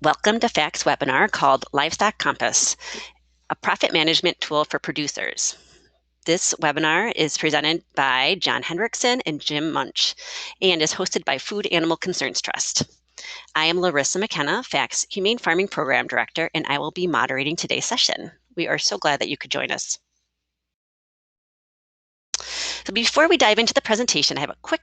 Welcome to FACT's webinar called Livestock Compass, a profit management tool for producers. This webinar is presented by John Hendrickson and Jim Munsch and is hosted by Food Animal Concerns Trust. I am Marisa McKenna, FACT's Humane Farming Program Director, and I will be moderating today's session. We are so glad that you could join us. So before we dive into the presentation, I have a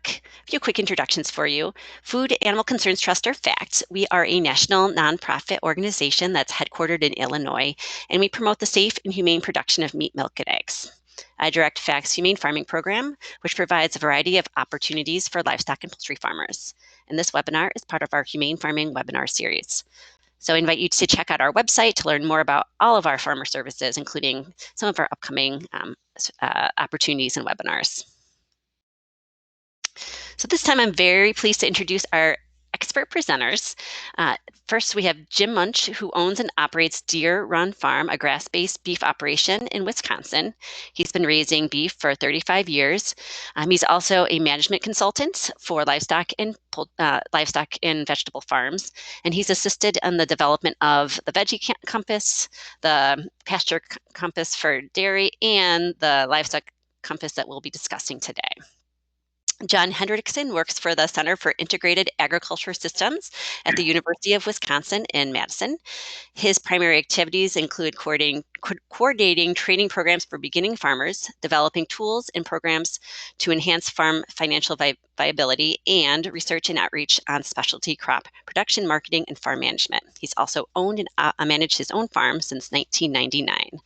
few quick introductions for you. Food Animal Concerns Trust, or FACT, we are a national nonprofit organization that's headquartered in Illinois, and we promote the safe and humane production of meat, milk, and eggs. I direct FACT's Humane Farming Program, which provides a variety of opportunities for livestock and poultry farmers. And this webinar is part of our Humane Farming webinar series. So I invite you to check out our website to learn more about all of our farmer services, including some of our upcoming opportunities and webinars. So this time I'm very pleased to introduce our expert presenters. First, we have Jim Munsch, who owns and operates Deer Run Farm, a grass-based beef operation in Wisconsin. He's been raising beef for 35 years. He's also a management consultant for livestock and vegetable farms, and he's assisted in the development of the Veggie Compass, the Pasture Compass for dairy, and the Livestock Compass that we'll be discussing today. John Hendrickson works for the Center for Integrated Agriculture Systems at the University of Wisconsin in Madison. His primary activities include coordinating training programs for beginning farmers, developing tools and programs to enhance farm financial viability, and research and outreach on specialty crop production, marketing, and farm management. He's also owned and managed his own farm since 1999.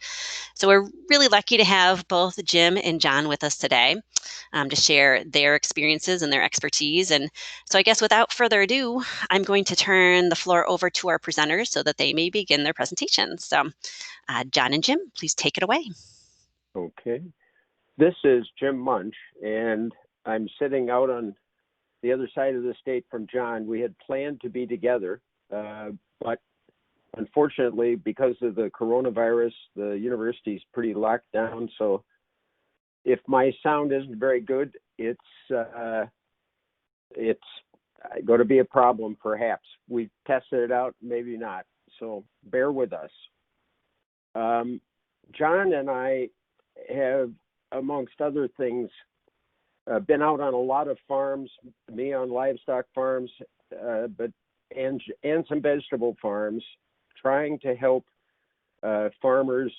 So we're really lucky to have both Jim and John with us today to share their experiences and their expertise. And so I guess without further ado, I'm going to turn the floor over to our presenters so that they may begin their presentations. So John and Jim, please take it away. Okay. This is Jim Munsch, and I'm sitting out on the other side of the state from John. We had planned to be together, but unfortunately, because of the coronavirus, the university's pretty locked down. So if my sound isn't very good, it's going to be a problem, perhaps. We've tested it out, maybe not. So bear with us. John and I have, amongst other things, been out on a lot of farms, me on livestock farms, and some vegetable farms, trying to help farmers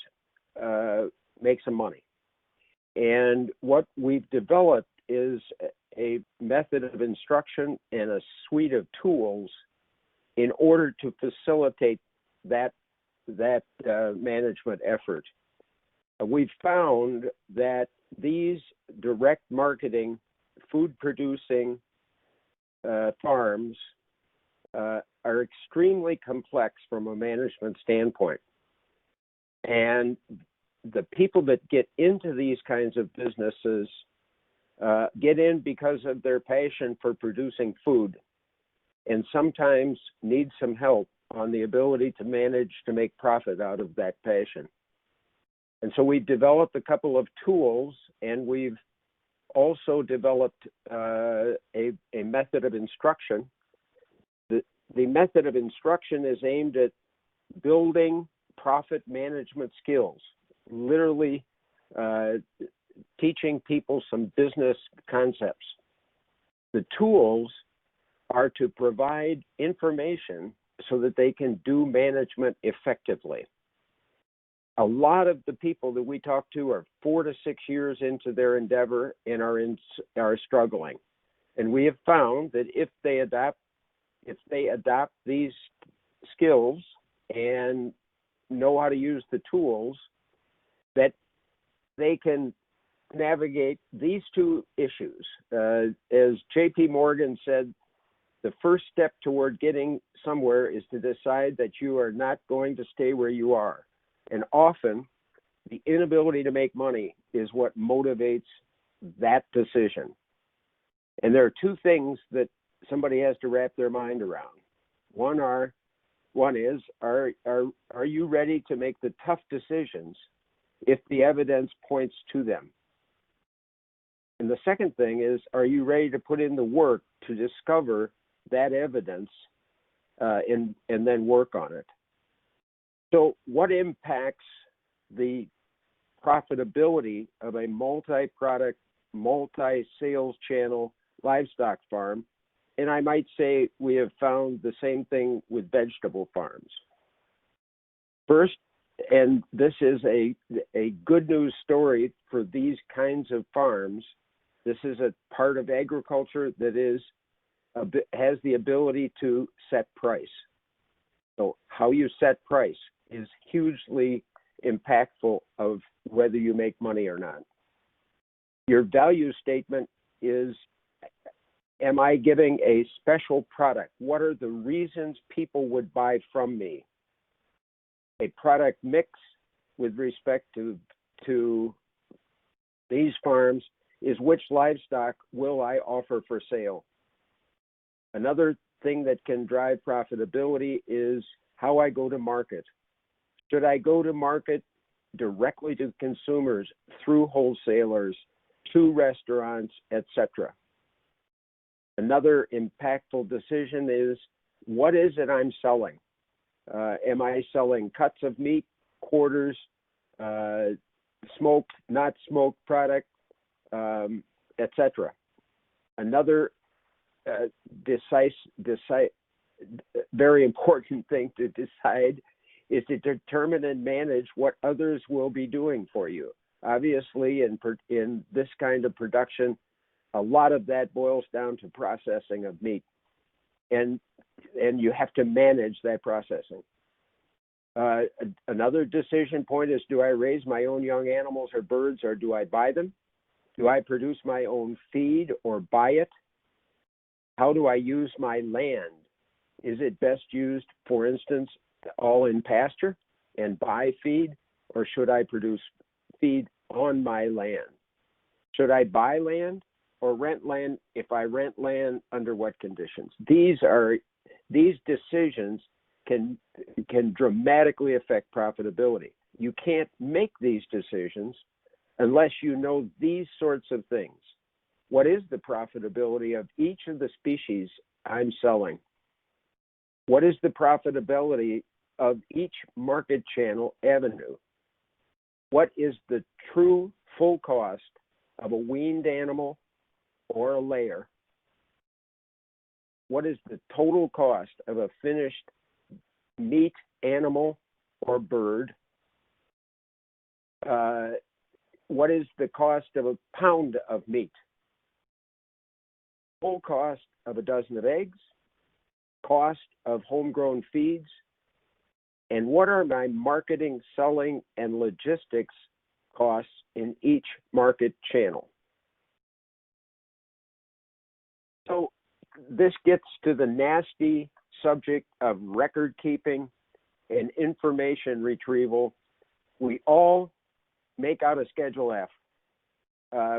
make some money. And what we've developed is a method of instruction and a suite of tools in order to facilitate that management effort. We've found that these direct marketing, food producing farms are extremely complex from a management standpoint. And the people that get into these kinds of businesses get in because of their passion for producing food, and sometimes need some help on the ability to manage to make profit out of that passion. And so we've developed a couple of tools, and we've also developed a method of instruction. The method of instruction is aimed at building profit management skills, literally teaching people some business concepts. The tools are to provide information so that they can do management effectively. A lot of the people that we talk to are 4 to 6 years into their endeavor and are struggling. And we have found that if they adopt these skills and know how to use the tools, that they can navigate these two issues. As J.P. Morgan said, the first step toward getting somewhere is to decide that you are not going to stay where you are. And often, the inability to make money is what motivates that decision. And there are two things that somebody has to wrap their mind around. One is, are you ready to make the tough decisions if the evidence points to them? And the second thing is, are you ready to put in the work to discover that evidence and then work on it. So what impacts the profitability of a multi-product, multi-sales channel livestock farm? And I might say we have found the same thing with vegetable farms. First, and this is a good news story for these kinds of farms, this is a part of agriculture that has the ability to set price. So how you set price is hugely impactful of whether you make money or not. Your value statement is, am I giving a special product? What are the reasons people would buy from me? A product mix with respect to these farms is which livestock will I offer for sale? Another thing that can drive profitability is how I go to market. Should I go to market directly to consumers through wholesalers, to restaurants, etc.? Another impactful decision is, what is it I'm selling? Am I selling cuts of meat, quarters, smoked, not smoked product, etc.? Another very important thing to decide is to determine and manage what others will be doing for you. Obviously, in this kind of production, a lot of that boils down to processing of meat, and you have to manage that processing. Another decision point is, do I raise my own young animals or birds, or do I buy them? Do I produce my own feed or buy it? How do I use my land? Is it best used, for instance, all in pasture and buy feed, or should I produce feed on my land? Should I buy land or rent land? If I rent land, under what conditions? These decisions can dramatically affect profitability. You can't make these decisions unless you know these sorts of things. What is the profitability of each of the species I'm selling? What is the profitability of each market channel avenue? What is the true full cost of a weaned animal or a layer? What is the total cost of a finished meat animal or bird? What is the cost of a pound of meat? Full cost of a dozen of eggs, cost of homegrown feeds, and what are my marketing, selling, and logistics costs in each market channel? So this gets to the nasty subject of record keeping and information retrieval. We all make out a Schedule F,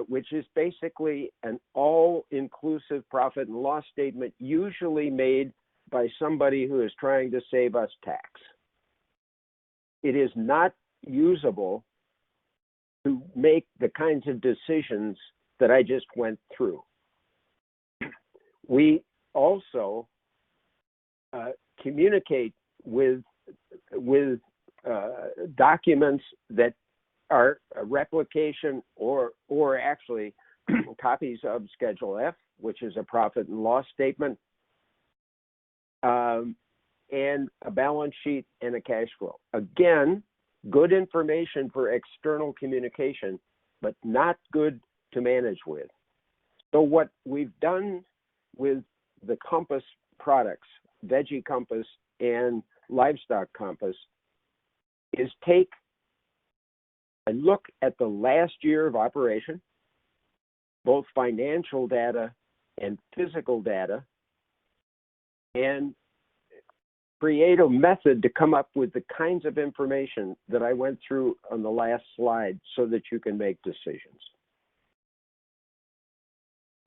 which is basically an all-inclusive profit and loss statement, usually made by somebody who is trying to save us tax. It is not usable to make the kinds of decisions that I just went through. We also communicate with documents that are a replication or actually copies of Schedule F, which is a profit and loss statement, and a balance sheet and a cash flow. Again, good information for external communication, but not good to manage with. So what we've done with the Compass products, Veggie Compass and Livestock Compass, is take a look at the last year of operation, both financial data and physical data, and create a method to come up with the kinds of information that I went through on the last slide so that you can make decisions.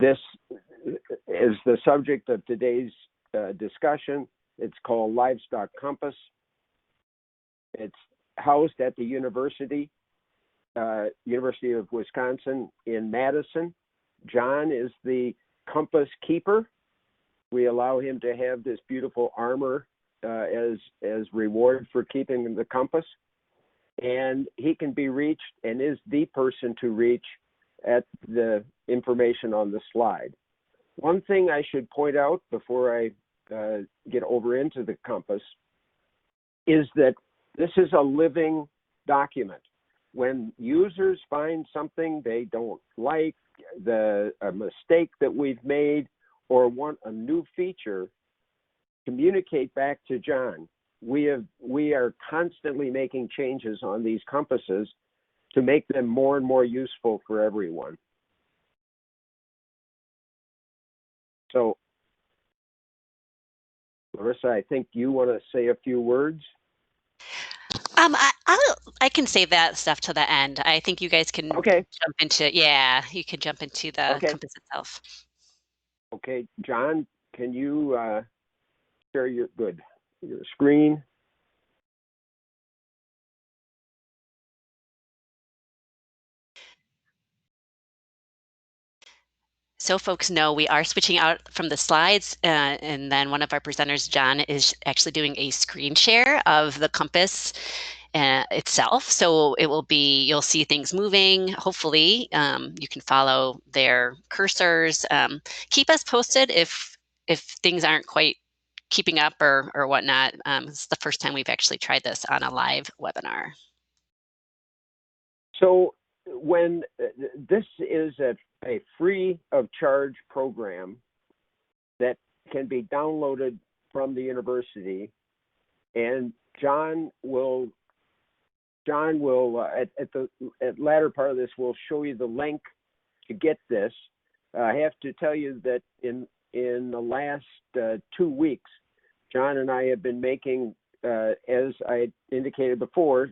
This is the subject of today's discussion. It's called Livestock Compass. It's housed at the University of Wisconsin in Madison. John is the Compass keeper. We allow him to have this beautiful armor as reward for keeping the compass. And he can be reached and is the person to reach at the information on the slide. One thing I should point out before I get over into the compass is that this is a living document. When users find something they don't like, a mistake that we've made, or want a new feature, communicate back to John. We are constantly making changes on these compasses to make them more and more useful for everyone. So, Marisa, I think you want to say a few words. I can save that stuff to the end. I think you guys can Okay. jump into, you can jump into the compass itself. Okay, John, can you share your screen? So folks know we are switching out from the slides, and then one of our presenters, John, is actually doing a screen share of the compass itself. So it will be, you'll see things moving. Hopefully, you can follow their cursors. Keep us posted if things aren't quite keeping up or whatnot. It's the first time we've actually tried this on a live webinar. So when this is a free of charge program that can be downloaded from the university, and John will at latter part of this will show you the link to get this. I have to tell you that in the last 2 weeks, John and I have been making, as I indicated before,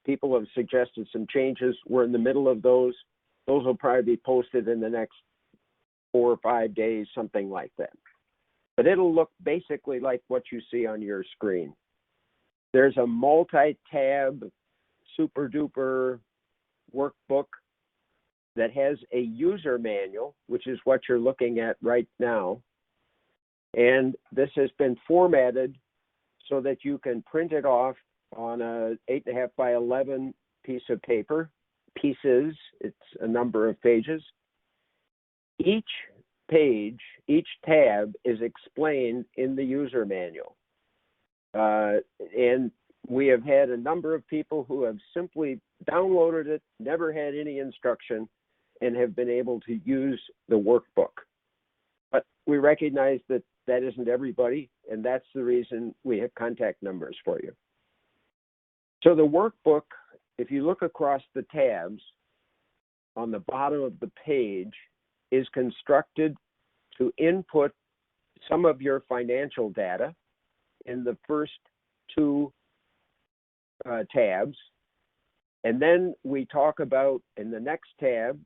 people have suggested some changes. We're in the middle of those. Those will probably be posted in the next 4 or 5 days, something like that. But it'll look basically like what you see on your screen. There's a multi-tab, super duper workbook that has a user manual, which is what you're looking at right now. And this has been formatted so that you can print it off on a 8.5 by 11 piece of paper. Pieces, it's a number of pages. Each page, each tab is explained in the user manual. And we have had a number of people who have simply downloaded it, never had any instruction, and have been able to use the workbook. But we recognize that that isn't everybody, and that's the reason we have contact numbers for you. So the workbook, if you look across the tabs on the bottom of the page, is constructed to input some of your financial data in the first 2 tabs. And then we talk about, in the next tab,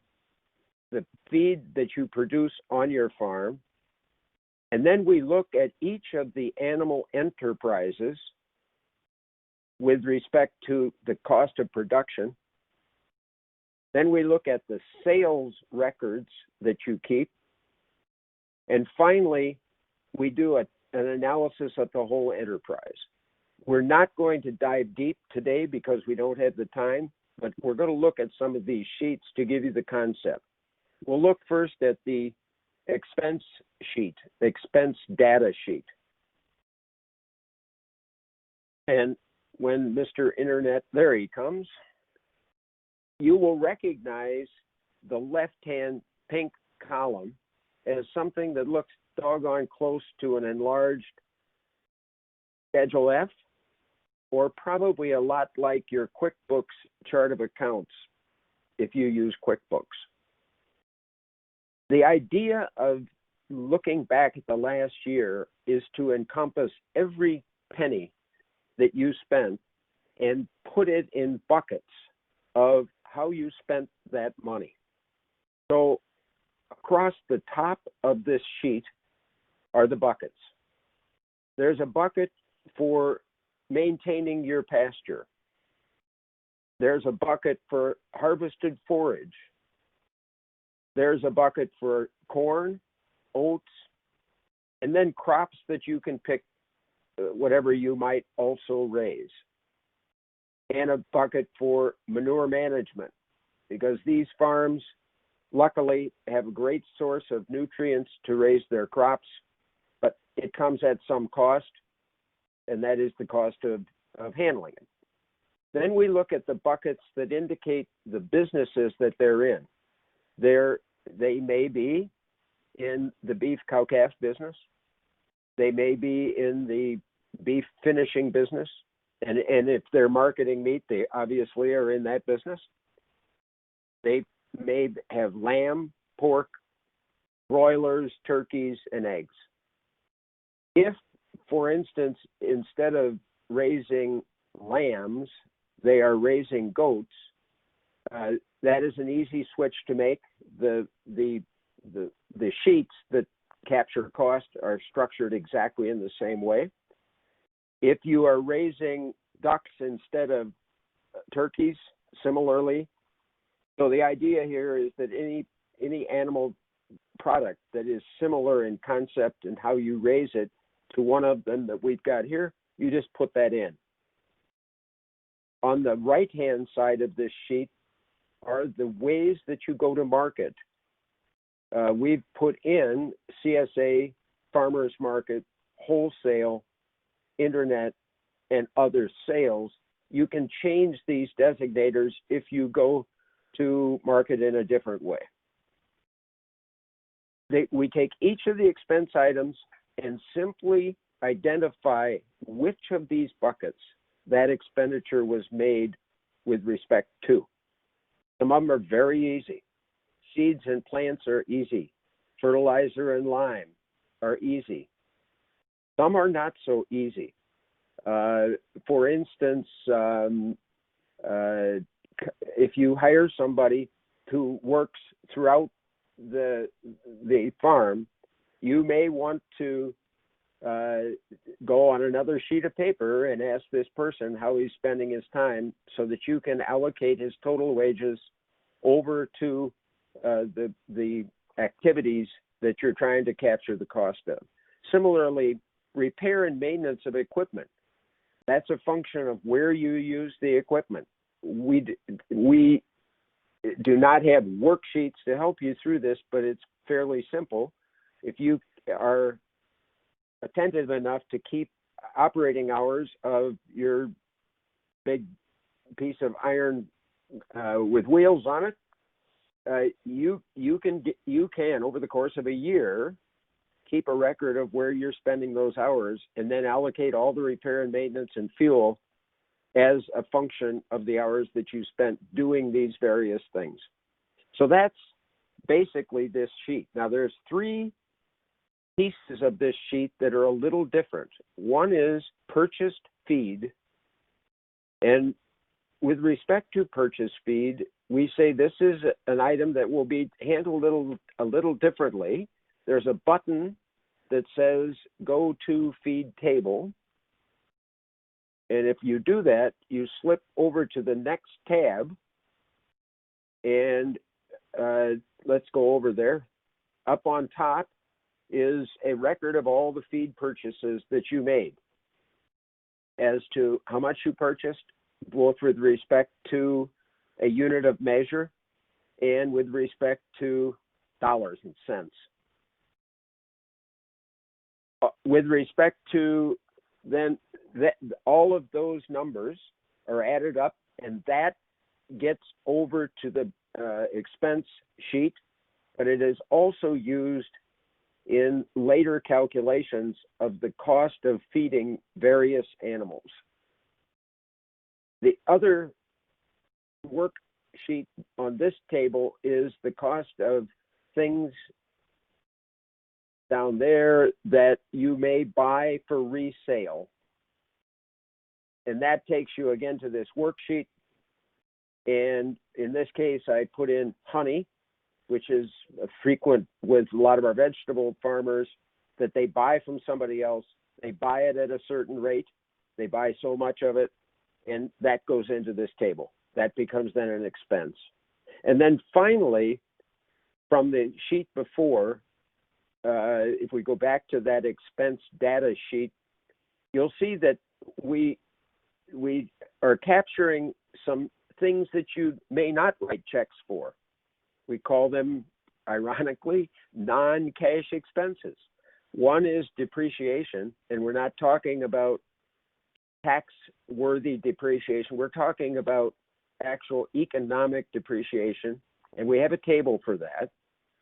the feed that you produce on your farm. And then we look at each of the animal enterprises with respect to the cost of production. Then we look at the sales records that you keep. And finally, we do an analysis of the whole enterprise. We're not going to dive deep today because we don't have the time, but we're going to look at some of these sheets to give you the concept. We'll look first at the expense sheet, the expense data sheet. And when Mr. Internet, there he comes, you will recognize the left-hand pink column as something that looks doggone close to an enlarged Schedule F, or probably a lot like your QuickBooks chart of accounts if you use QuickBooks. The idea of looking back at the last year is to encompass every penny that you spent and put it in buckets of how you spent that money. So across the top of this sheet are the buckets. There's a bucket for maintaining your pasture. There's a bucket for harvested forage. There's a bucket for corn, oats, And then crops that you can pick, whatever you might also raise. And a bucket for manure management, because these farms luckily have a great source of nutrients to raise their crops, but it comes at some cost, and that is the cost of handling it. Then we look at the buckets that indicate the businesses that they're in. They may be in the beef cow-calf business. They may be in the beef finishing business. And if they're marketing meat, they obviously are in that business. They may have lamb, pork, broilers, turkeys, and eggs. If, for instance, instead of raising lambs, they are raising goats, that is an easy switch to make. The sheets that capture cost are structured exactly in the same way. If you are raising ducks instead of turkeys, similarly. So the idea here is that any animal product that is similar in concept and how you raise it to one of them that we've got here, you just put that in. On the right-hand side of this sheet are the ways that you go to market. We've put in CSA, farmers market, wholesale, internet, and other sales. You can change these designators if you go to market in a different way. We take each of the expense items and simply identify which of these buckets that expenditure was made with respect to. Some of them are very easy. Seeds and plants are easy. Fertilizer and lime are easy. Some are not so easy. For instance, if you hire somebody who works throughout the farm, you may want to go on another sheet of paper and ask this person how he's spending his time so that you can allocate his total wages over to the activities that you're trying to capture the cost of. Similarly, repair and maintenance of equipment. That's a function of where you use the equipment. We do not have worksheets to help you through this, but it's fairly simple. If you are attentive enough to keep operating hours of your big piece of iron with wheels on it, you can over the course of a year keep a record of where you're spending those hours and then allocate all the repair and maintenance and fuel as a function of the hours that you spent doing these various things. So that's basically this sheet. Now there's three pieces of this sheet that are a little different. One is purchased feed. And with respect to purchased feed, we say this is an item that will be handled a little differently. There's a button that says go to feed table. And if you do that, you slip over to the next tab. And let's go over there. Up on top is a record of all the feed purchases that you made as to how much you purchased, both with respect to a unit of measure and with respect to dollars and cents. With respect to then all of those numbers are added up, and that gets over to the expense sheet, but it is also used in later calculations of the cost of feeding various animals. The other worksheet on this table is the cost of things down there that you may buy for resale. And that takes you again to this worksheet. And in this case, I put in honey, which is frequent with a lot of our vegetable farmers, that they buy from somebody else. They buy it at a certain rate. They buy so much of it, and that goes into this table. That becomes then an expense. And then finally, from the sheet before, if we go back to that expense data sheet, you'll see that we are capturing some things that you may not write checks for. We call them, ironically, non-cash expenses. One is depreciation, and we're not talking about tax-worthy depreciation. We're talking about actual economic depreciation, and we have a table for that.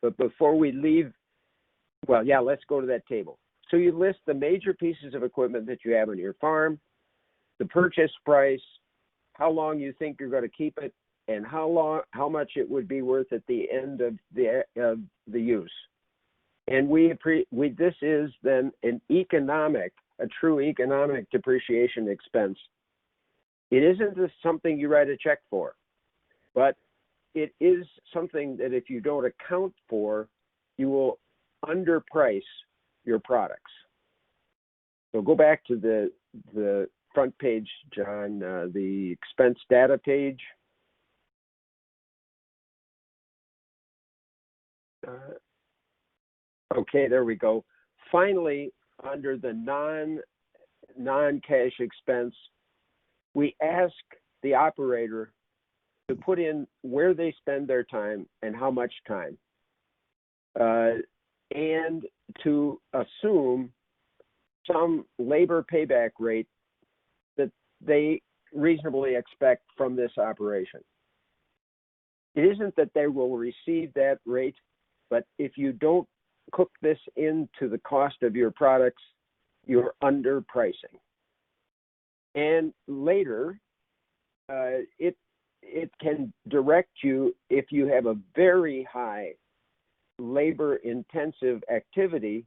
But before we leave, well, yeah, let's go to that table. So you list the major pieces of equipment that you have on your farm, the purchase price, how long you think you're going to keep it, and how much it would be worth at the end of the use. And this is then a true economic depreciation expense. It isn't just something you write a check for, but it is something that if you don't account for, you will underprice your products. So go back to the front page, John, the expense data page. Okay, there we go. Finally, under the non-cash expense, we ask the operator to put in where they spend their time and how much time, and to assume some labor payback rate that they reasonably expect from this operation. It isn't that they will receive that rate, but if you don't cook this into the cost of your products, you're underpricing. And later, it can direct you if you have a very high labor-intensive activity.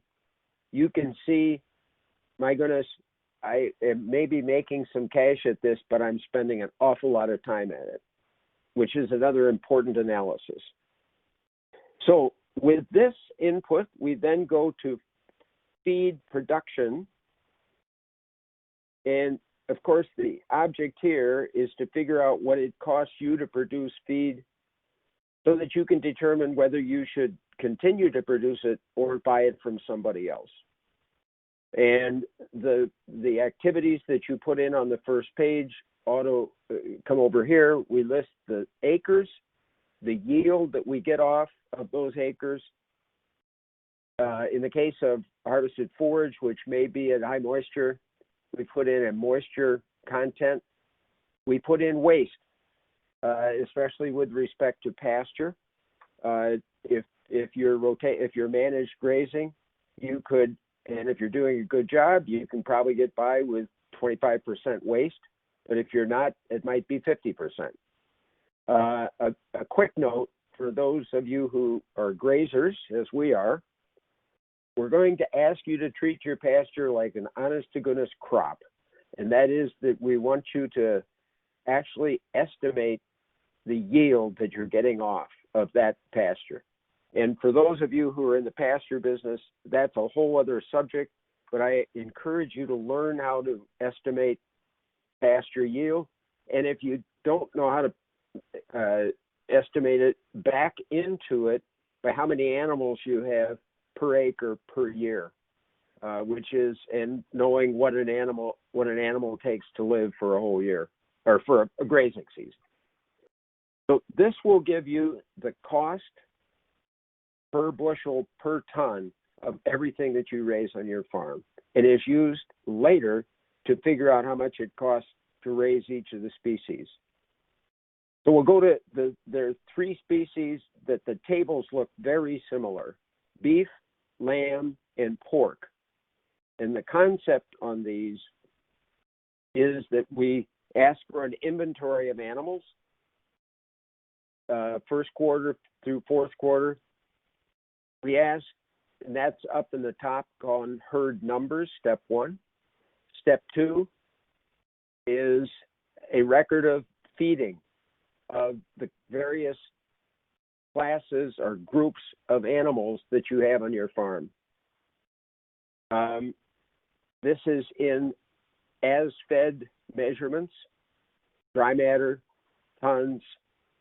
You can see, my goodness, I am maybe making some cash at this, but I'm spending an awful lot of time at it, which is another important analysis. So with this input, we then go to feed production. And of course, the object here is to figure out what it costs you to produce feed so that you can determine whether you should continue to produce it or buy it from somebody else. And the activities that you put in on the first page come over here. We list the acres, the yield that we get off of those acres. In the case of harvested forage, which may be at high moisture, we put in a moisture content. We put in waste, especially with respect to pasture. If you're managed grazing, you could, and if you're doing a good job, you can probably get by with 25% waste. But if you're not, it might be 50%. A quick note for those of you who are grazers, as we are, we're going to ask you to treat your pasture like an honest-to-goodness crop. And that is that we want you to actually estimate the yield that you're getting off of that pasture. And for those of you who are in the pasture business, that's a whole other subject, but I encourage you to learn how to estimate pasture yield. And if you don't know how to estimate it, back into it by how many animals you have per acre per year, which is, and knowing what an animal takes to live for a whole year or for a grazing season. So this will give you the cost per bushel per ton of everything that you raise on your farm, and is used later to figure out how much it costs to raise each of the species. So we'll go to there are three species that the tables look very similar: beef, lamb, and pork. And the concept on these is that we ask for an inventory of animals, first quarter through fourth quarter. We ask, and that's up in the top on herd numbers, step one. Step two is a record of feeding of the various classes or groups of animals that you have on your farm. This is in as-fed measurements, dry matter, tons,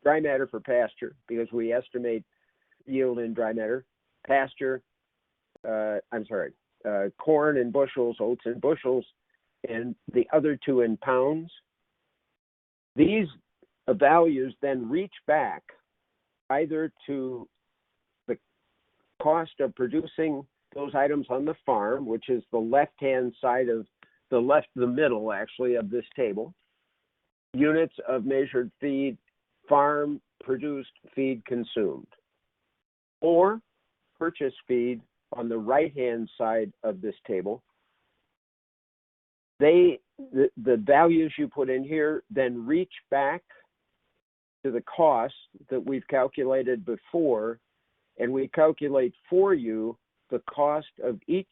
dry matter for pasture, because we estimate yield in dry matter, pasture, corn in bushels, oats in bushels, and the other two in pounds. These values then reach back either to the cost of producing those items on the farm, which is the left-hand side of the middle actually of this table, units of measured feed, farm produced feed consumed, or purchase feed on the right-hand side of this table. The values you put in here then reach back to the cost that we've calculated before, and we calculate for you the cost of each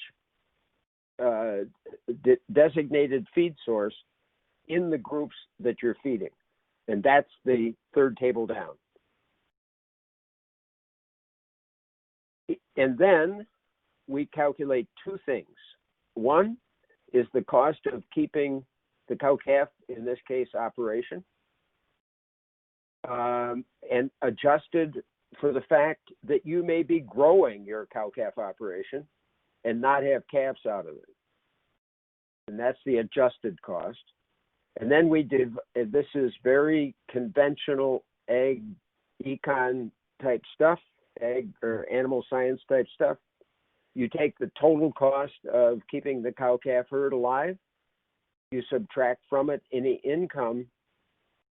designated feed source in the groups that you're feeding. And that's the third table down. And then we calculate two things. One is the cost of keeping the cow-calf, in this case, operation, and adjusted for the fact that you may be growing your cow-calf operation and not have calves out of it. And that's the adjusted cost. And then we did, this is very conventional ag econ type stuff, ag or animal science type stuff. You take the total cost of keeping the cow-calf herd alive, you subtract from it any income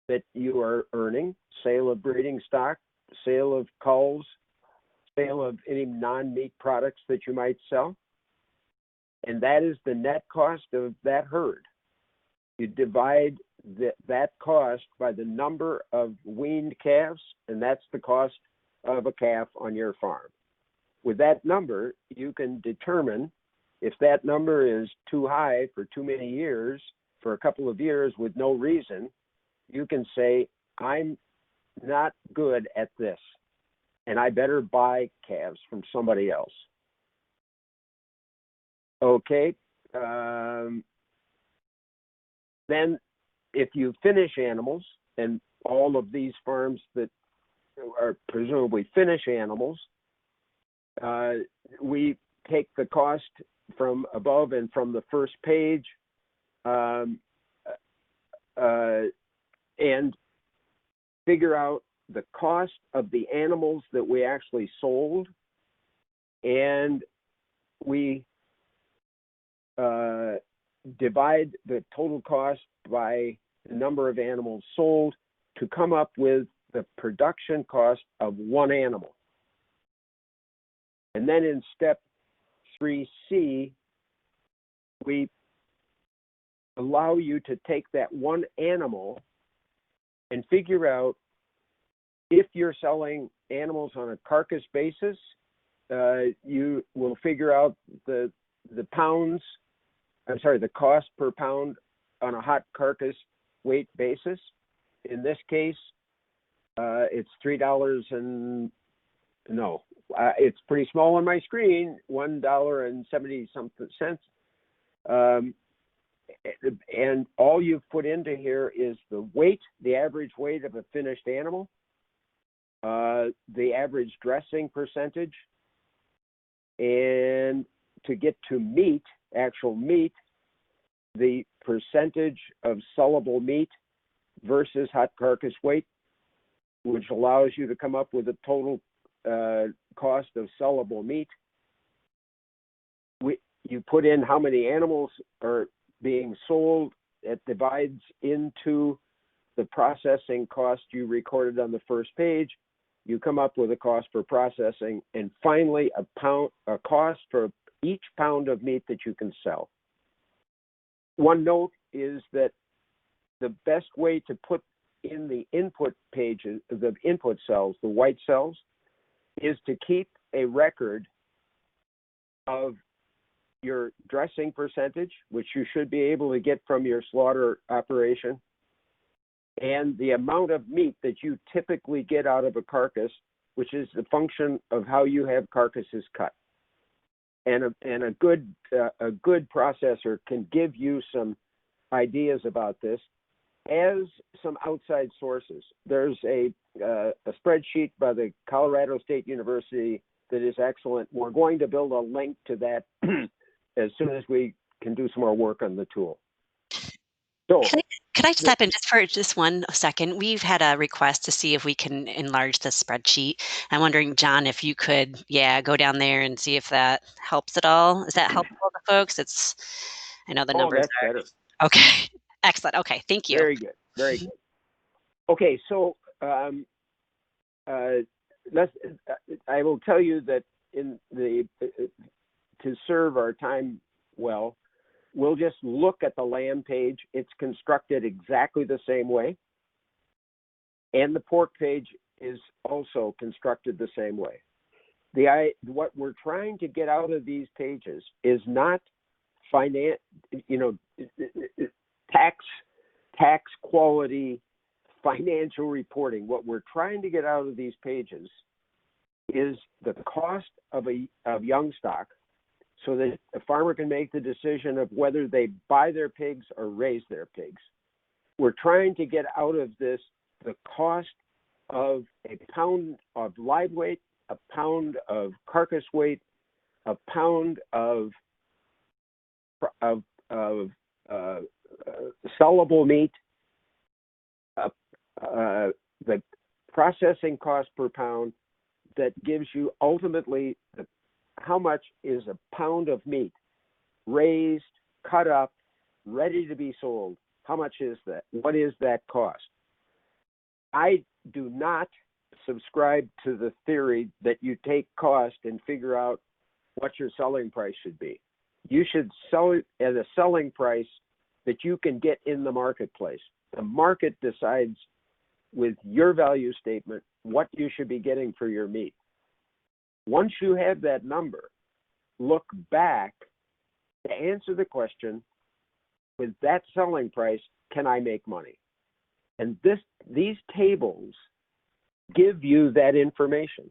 that you are earning, sale of breeding stock, sale of culls, sale of any non-meat products that you might sell. And that is the net cost of that herd. You divide that cost by the number of weaned calves, and that's the cost of a calf on your farm. With that number, you can determine if that number is too high for too many years, for a couple of years with no reason. You can say, I'm not good at this, and I better buy calves from somebody else. Okay. Then if you finish animals, and all of these farms that are presumably finish animals, we take the cost from above and from the first page, and figure out the cost of the animals that we actually sold, and we divide the total cost by the number of animals sold to come up with the production cost of one animal. And then in step 3C, we allow you to take that one animal and figure out if you're selling animals on a carcass basis, you will figure out the cost per pound on a hot carcass weight basis. In this case, it's it's pretty small on my screen, $1.70-something. And all you've put into here is the weight, the average weight of a finished animal, the average dressing percentage, and to get to meat, actual meat, the percentage of sellable meat versus hot carcass weight, which allows you to come up with a total cost of sellable meat. You put in how many animals are being sold. It divides into the processing cost you recorded on the first page. You come up with a cost for processing, and finally a cost for each pound of meat that you can sell. One note is that the best way to put in the input pages, the input cells, the white cells, is to keep a record of your dressing percentage, which you should be able to get from your slaughter operation, and the amount of meat that you typically get out of a carcass, which is the function of how you have carcasses cut. And a good processor can give you some ideas about this as some outside sources. There's a spreadsheet by the Colorado State University that is excellent. We're going to build a link to that as soon as we can do some more work on the tool. So, could I step in just for just 1 second? We've had a request to see if we can enlarge the spreadsheet. I'm wondering, John, if you could, go down there and see if that helps at all. Is that helpful to folks? I know the numbers that's better. Okay. Excellent. Okay. Thank you. Very good. Very good. Okay. So, I will tell you that to serve our time well, we'll just look at the land page. It's constructed exactly the same way. And the pork page is also constructed the same way. What we're trying to get out of these pages is not tax quality financial reporting. What we're trying to get out of these pages is the cost of young stock, so that a farmer can make the decision of whether they buy their pigs or raise their pigs. We're trying to get out of this the cost of a pound of live weight, a pound of carcass weight, a pound of sellable meat, the processing cost per pound that gives you ultimately how much is a pound of meat raised, cut up, ready to be sold. How much is that? What is that cost? I do not subscribe to the theory that you take cost and figure out what your selling price should be. You should sell it at a selling price that you can get in the marketplace. The market decides with your value statement what you should be getting for your meat. Once you have that number, look back to answer the question, with that selling price, can I make money? And these tables give you that information.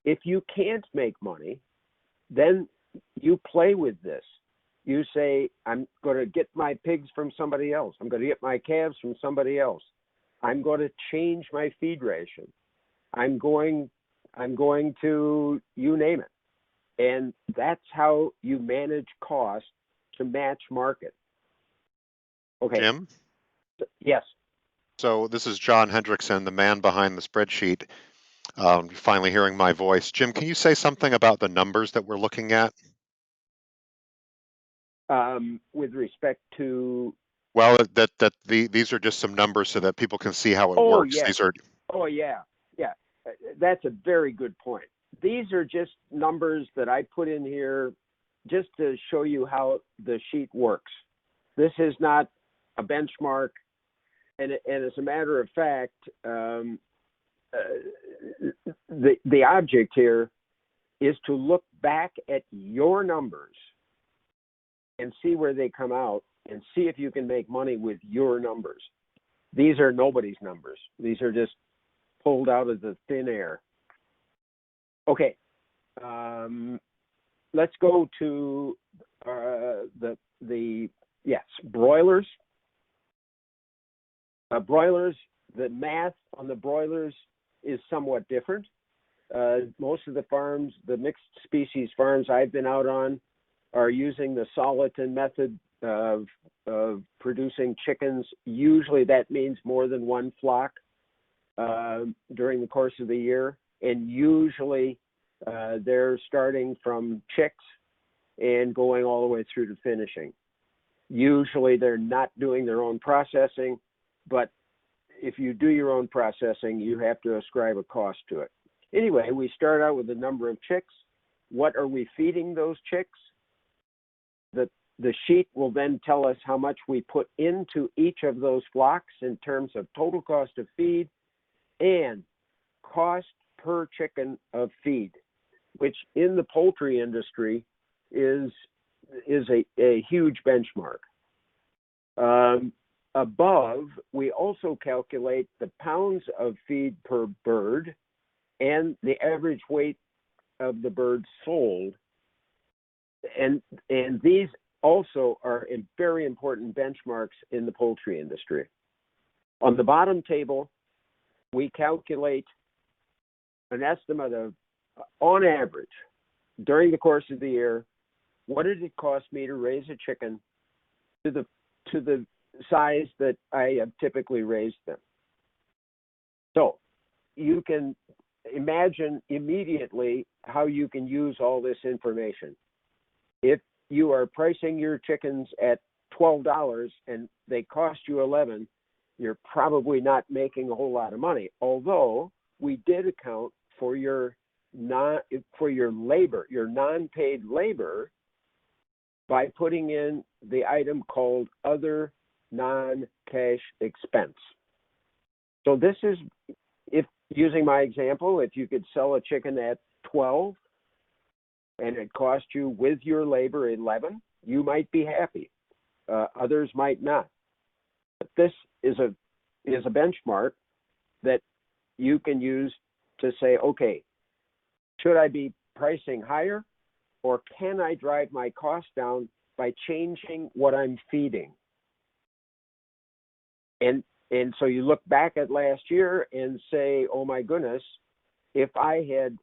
If you can't make money, then you play with this. You say, I'm going to get my pigs from somebody else. I'm going to get my calves from somebody else. I'm going to change my feed ration. I'm going to, you name it. And that's how you manage cost to match market. Okay. Jim? Yes. So this is John Hendrickson, the man behind the spreadsheet. Finally hearing my voice. Jim, can you say something about the numbers that we're looking at? With respect to? Well, these are just some numbers so that people can see how it works. Yes. These are. Oh, yeah. Yeah. That's a very good point. These are just numbers that I put in here just to show you how the sheet works. This is not a benchmark. And as a matter of fact, the object here is to look back at your numbers and see where they come out and see if you can make money with your numbers. These are nobody's numbers. These are just pulled out of the thin air. Okay, let's go to broilers. Broilers, the math on the broilers is somewhat different. Most of the farms, the mixed species farms I've been out on, are using the Soliton method of producing chickens. Usually that means more than one flock during the course of the year. And usually they're starting from chicks and going all the way through to finishing. Usually they're not doing their own processing, but if you do your own processing, you have to ascribe a cost to it. Anyway, we start out with the number of chicks. What are we feeding those chicks? The sheet will then tell us how much we put into each of those flocks in terms of total cost of feed and cost per chicken of feed, which in the poultry industry is a huge benchmark. Above, we also calculate the pounds of feed per bird and the average weight of the bird sold. And these also are very important benchmarks in the poultry industry. On the bottom table, we calculate an estimate on average, during the course of the year, what did it cost me to raise a chicken to the size that I have typically raised them? So you can imagine immediately how you can use all this information. If you are pricing your chickens at $12 and they cost you $11, you're probably not making a whole lot of money. Although we did account for your labor, your non-paid labor, by putting in the item called other non-cash expense. So this is, if using my example, if you could sell a chicken at 12 and it cost you with your labor 11, you might be happy. Others might not. But this is a benchmark that you can use to say, okay, should I be pricing higher, or can I drive my cost down by changing what I'm feeding? And so you look back at last year and say, oh my goodness, if I had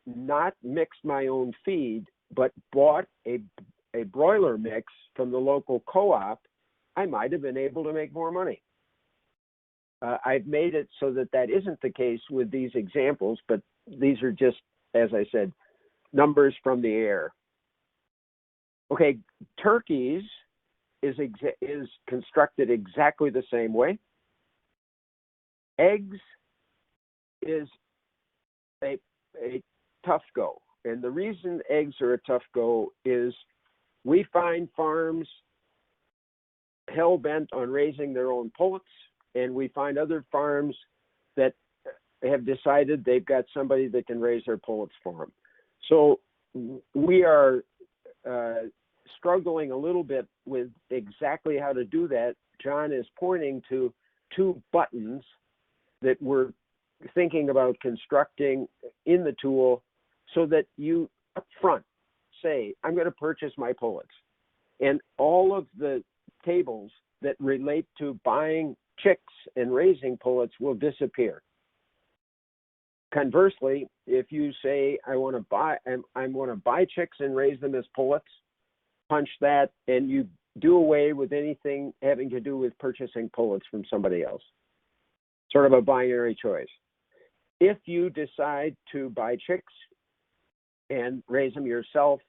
not mixed my own feed, but bought a broiler mix from the local co-op, I might have been able to make more money. I've made it so that isn't the case with these examples, but these are just, as I said, numbers from the air. Okay, turkeys is constructed exactly the same way. Eggs is a tough go. And the reason eggs are a tough go is we find farms hell-bent on raising their own pullets, and we find other farms that have decided they've got somebody that can raise their pullets for them. So we are struggling a little bit with exactly how to do that. John is pointing to 2 buttons that we're thinking about constructing in the tool so that you up front say, I'm going to purchase my pullets. And all of the tables that relate to buying chicks and raising pullets will disappear. Conversely, if you say, I want to buy chicks and raise them as pullets, punch that, and you do away with anything having to do with purchasing pullets from somebody else. Sort of a binary choice. If you decide to buy chicks and raise them yourself,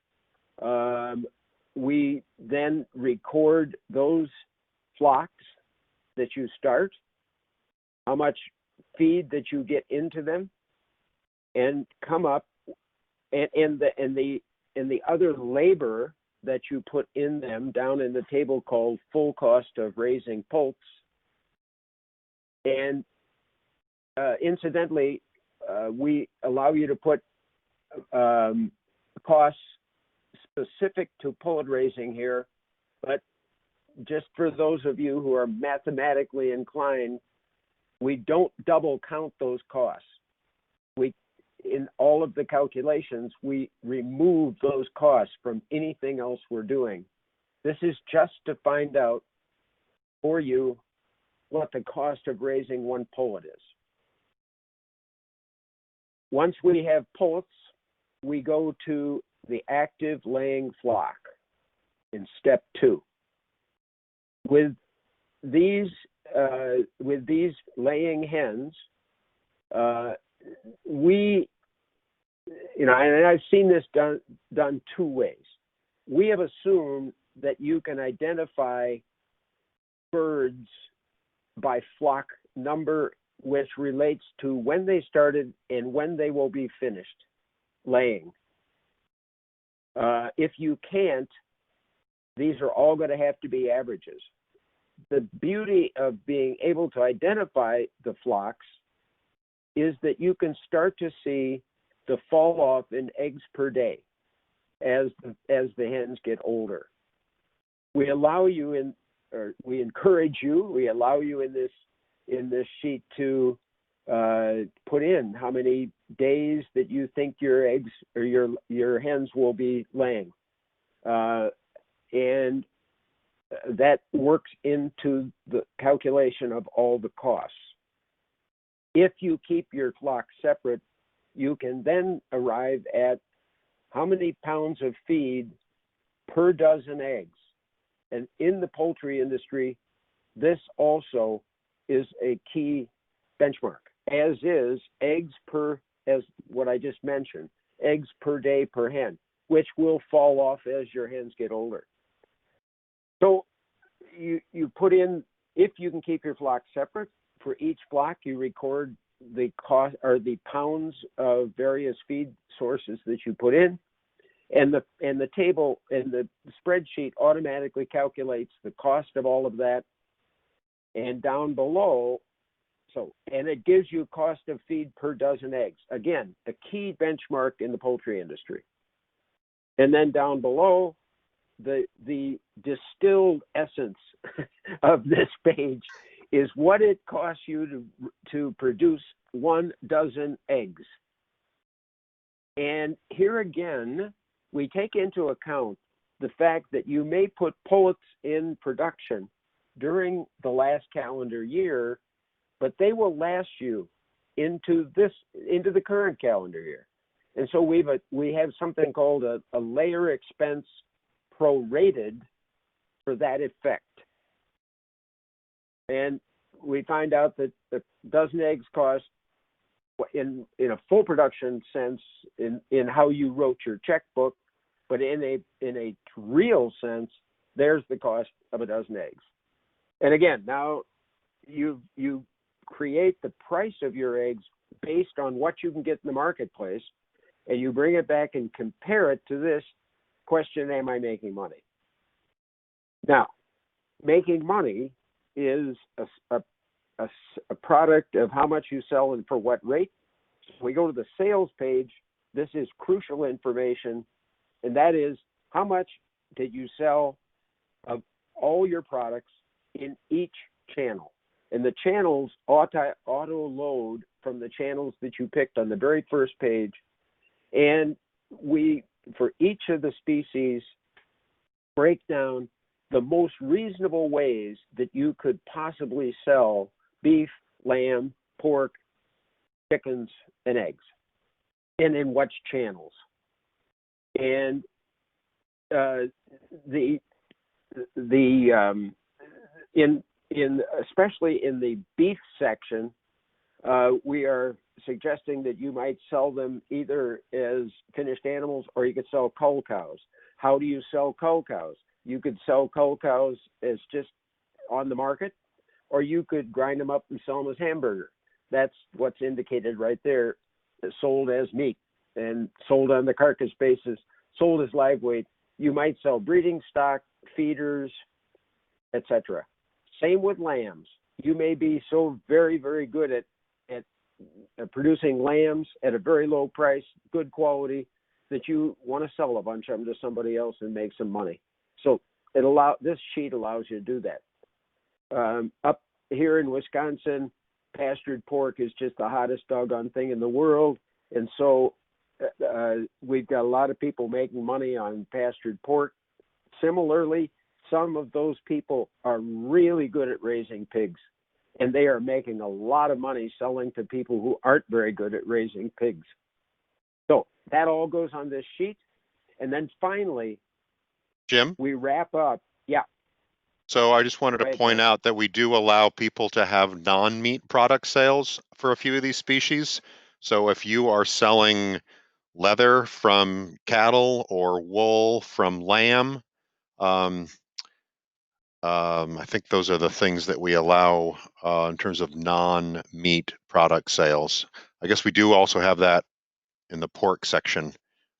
we then record those flocks that you start, how much feed that you get into them, and come up, and the other labor that you put in them down in the table called full cost of raising poults. And incidentally, we allow you to put costs specific to pullet raising here, but just for those of you who are mathematically inclined, we don't double count those costs. In all of the calculations, we remove those costs from anything else we're doing. This is just to find out for you what the cost of raising one pullet is. Once we have pullets, we go to the active laying flock in step 2. With these laying hens, and I've seen this done 2 ways. We have assumed that you can identify birds by flock number, which relates to when they started and when they will be finished laying. If you can't, these are all going to have to be averages. The beauty of being able to identify the flocks is that you can start to see the fall off in eggs per day as the hens get older. We allow you we encourage you, we allow you in this sheet to put in how many days that you think your eggs or your hens will be laying. And that works into the calculation of all the costs. If you keep your flock separate, you can then arrive at how many pounds of feed per dozen eggs. And in the poultry industry, this also is a key benchmark, as is eggs per, as what I just mentioned, eggs per day per hen, which will fall off as your hens get older. So you put in, if you can keep your flock separate, for each flock you record the cost or the pounds of various feed sources that you put in, and the table and the spreadsheet automatically calculates the cost of all of that. And down below, and it gives you cost of feed per dozen eggs. Again, a key benchmark in the poultry industry. And then down below, the distilled essence of this page is what it costs you to produce 1 dozen eggs. And here again, we take into account the fact that you may put pullets in production during the last calendar year, but they will last you into the current calendar year. And so we have something called a layer expense prorated for that effect. And we find out that a dozen eggs cost, in a full production sense, in how you wrote your checkbook, but in a real sense, there's the cost of a dozen eggs. And again, now you create the price of your eggs based on what you can get in the marketplace, and you bring it back and compare it to this question: am I making money? Now, making money is a product of how much you sell and for what rate. So we go to the sales page. This is crucial information, and that is how much did you sell of all your products in each channel. And the channels auto load from the channels that you picked on the very first page. And we, for each of the species, break down the most reasonable ways that you could possibly sell beef, lamb, pork, chickens, and eggs, and in which channels. And especially in the beef section, we are suggesting that you might sell them either as finished animals, or you could sell cull cows. How do you sell cull cows? You could sell cull cows as just on the market, or you could grind them up and sell them as hamburger. That's what's indicated right there, sold as meat and sold on the carcass basis, sold as live weight. You might sell breeding stock, feeders, etc. Same with lambs. You may be so very, very good at producing lambs at a very low price, good quality, that you want to sell a bunch of them to somebody else and make some money. So this sheet allows you to do that. Up here in Wisconsin, pastured pork is just the hottest doggone thing in the world. And so we've got a lot of people making money on pastured pork. Similarly, some of those people are really good at raising pigs, and they are making a lot of money selling to people who aren't very good at raising pigs. So that all goes on this sheet. And then finally, Jim? We wrap up. Yeah. So I just wanted to point out that we do allow people to have non-meat product sales for a few of these species. So if you are selling leather from cattle or wool from lamb, I think those are the things that we allow in terms of non-meat product sales. I guess we do also have that in the pork section.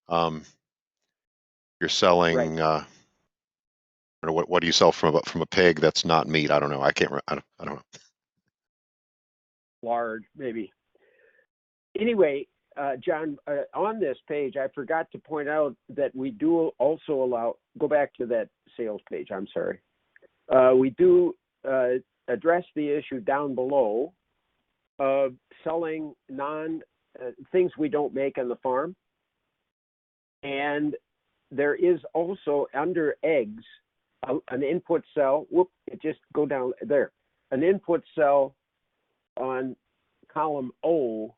You're selling, Right. I don't know, what do you sell from a pig that's not meat? I don't know. I can't. I don't know. Lard, maybe. Anyway, John, on this page, I forgot to point out that we do also allow. Go back to that sales page. I'm sorry. We do address the issue down below of selling things we don't make on the farm. And there is also under eggs an input cell. It just go down there. An input cell on column O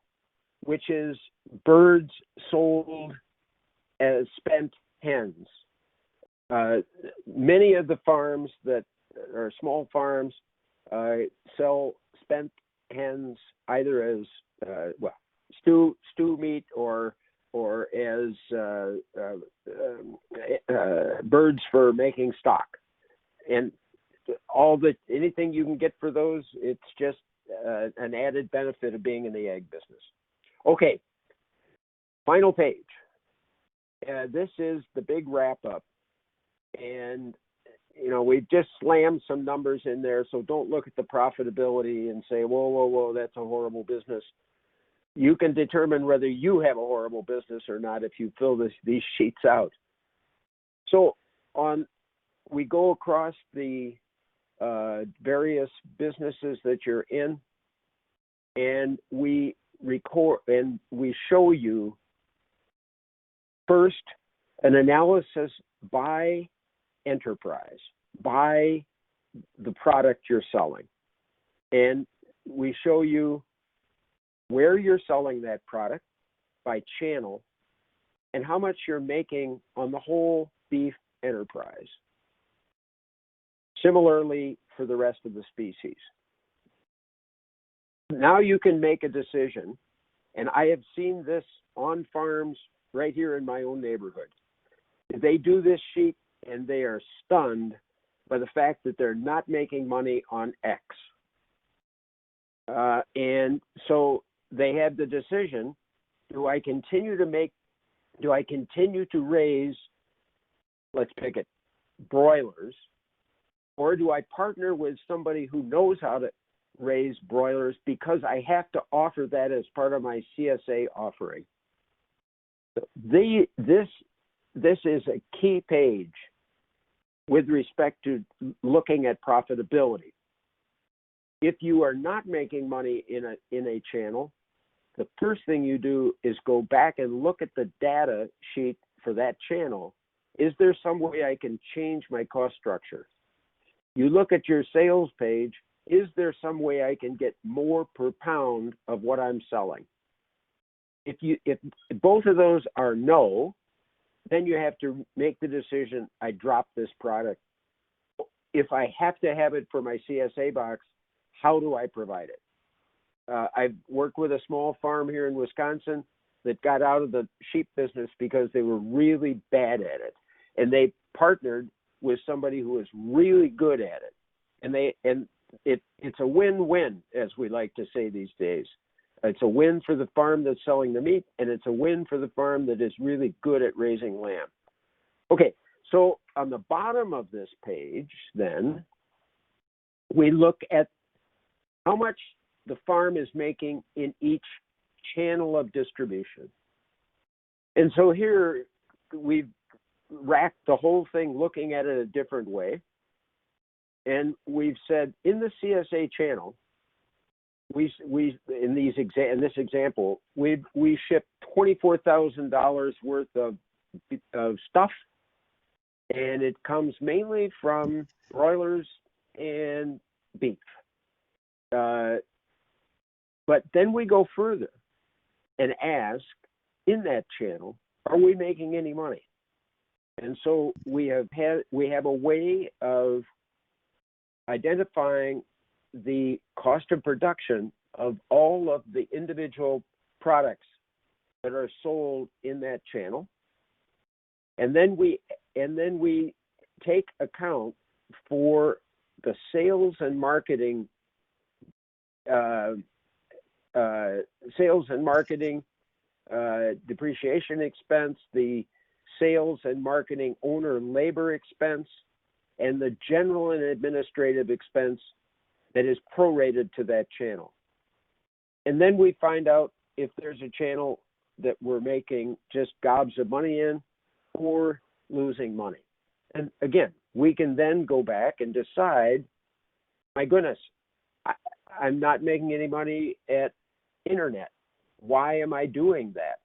which is birds sold as spent hens. Many of the farms that are small farms sell spent hens either as stew meat or as birds for making stock. And anything you can get for those, it's just an added benefit of being in the egg business. Okay, final page. This is the big wrap up. And, we've just slammed some numbers in there, so don't look at the profitability and say, whoa, that's a horrible business. You can determine whether you have a horrible business or not if you fill these sheets out. So we go across the various businesses that you're in, and we record and we show you first an analysis by enterprise, by the product you're selling. And we show you where you're selling that product by channel and how much you're making on the whole beef enterprise. Similarly for the rest of the species. Now you can make a decision, and I have seen this on farms right here in my own neighborhood. They do this sheet and they are stunned by the fact that they're not making money on X. And so they have the decision, do I continue to raise, let's pick it, broilers, or do I partner with somebody who knows how to raise broilers because I have to offer that as part of my CSA offering? This is a key page with respect to looking at profitability. If you are not making money in a channel, the first thing you do is go back and look at the data sheet for that channel. Is there some way I can change my cost structure? You look at your sales page. Is there some way I can get more per pound of what I'm selling? If both of those are no, then you have to make the decision, I drop this product. If I have to have it for my CSA box, how do I provide it? I've worked with a small farm here in Wisconsin that got out of the sheep business because they were really bad at it. And they partnered with somebody who was really good at it. And it's a win-win, as we like to say these days. It's a win for the farm that's selling the meat, and it's a win for the farm that is really good at raising lamb. Okay, so on the bottom of this page, then, we look at how much the farm is making in each channel of distribution. And so here, we've racked the whole thing looking at it a different way. And we've said in the CSA channel, in this example, we ship $24,000 worth of stuff, and it comes mainly from broilers and beef. But then we go further and ask, in that channel, are we making any money? And so we have a way of identifying the cost of production of all of the individual products that are sold in that channel. And then we take account for the sales and marketing depreciation expense, the sales and marketing owner labor expense, and the general and administrative expense that is prorated to that channel. And then we find out if there's a channel that we're making just gobs of money in or losing money. And again, we can then go back and decide, my goodness, I'm not making any money at internet. Why am I doing that?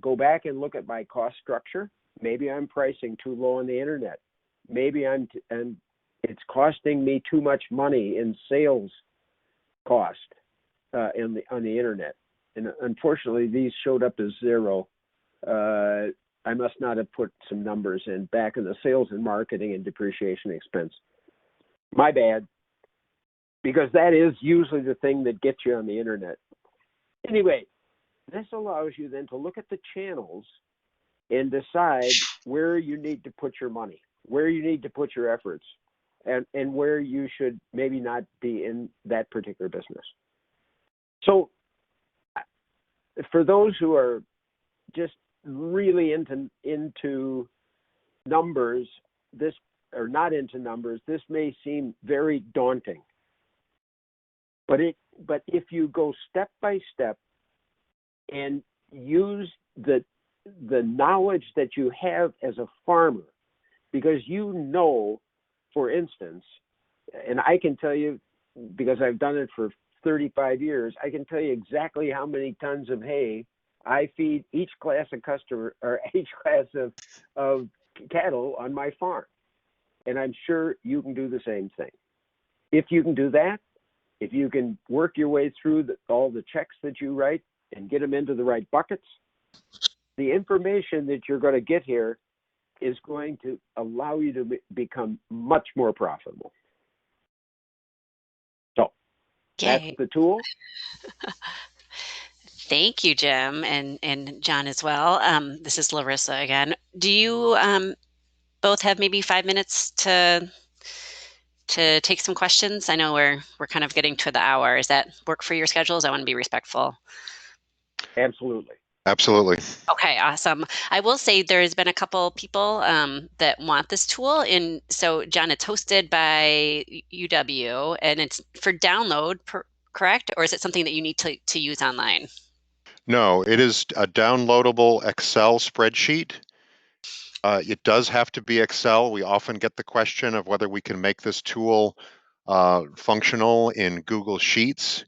Go back and look at my cost structure. Maybe I'm pricing too low on the internet. Maybe it's costing me too much money in sales cost on the internet. and unfortunately these showed up as 0. I must not have put some numbers in back in the sales and marketing and depreciation expense. My bad, because that is usually the thing that gets you on the internet. Anyway, this allows you then to look at the channels and decide where you need to put your money, where you need to put your efforts, and where you should maybe not be in that particular business. So for those who are just really into numbers, this, or not into numbers, this may seem very daunting. But if you go step by step and use the knowledge that you have as a farmer, because you know, for instance, and I can tell you, because I've done it for 35 years, I can tell you exactly how many tons of hay I feed each class of customer, or each class of cattle on my farm. And I'm sure you can do the same thing. If you can do that, if you can work your way through all the checks that you write and get them into the right buckets, the information that you're going to get here is going to allow you to become much more profitable. So that's the tool. Thank you, Jim, and John as well. This is Larissa again. Do you both have maybe 5 minutes to take some questions? I know we're kind of getting to the hour. Does that work for your schedules? I want to be respectful. Absolutely. Absolutely. Okay, awesome. I will say there's been a couple people that want this tool. And so, John, it's hosted by UW, and it's for download, correct? Or is it something that you need to use online? No, it is a downloadable Excel spreadsheet. It does have to be Excel. We often get the question of whether we can make this tool functional in Google Sheets,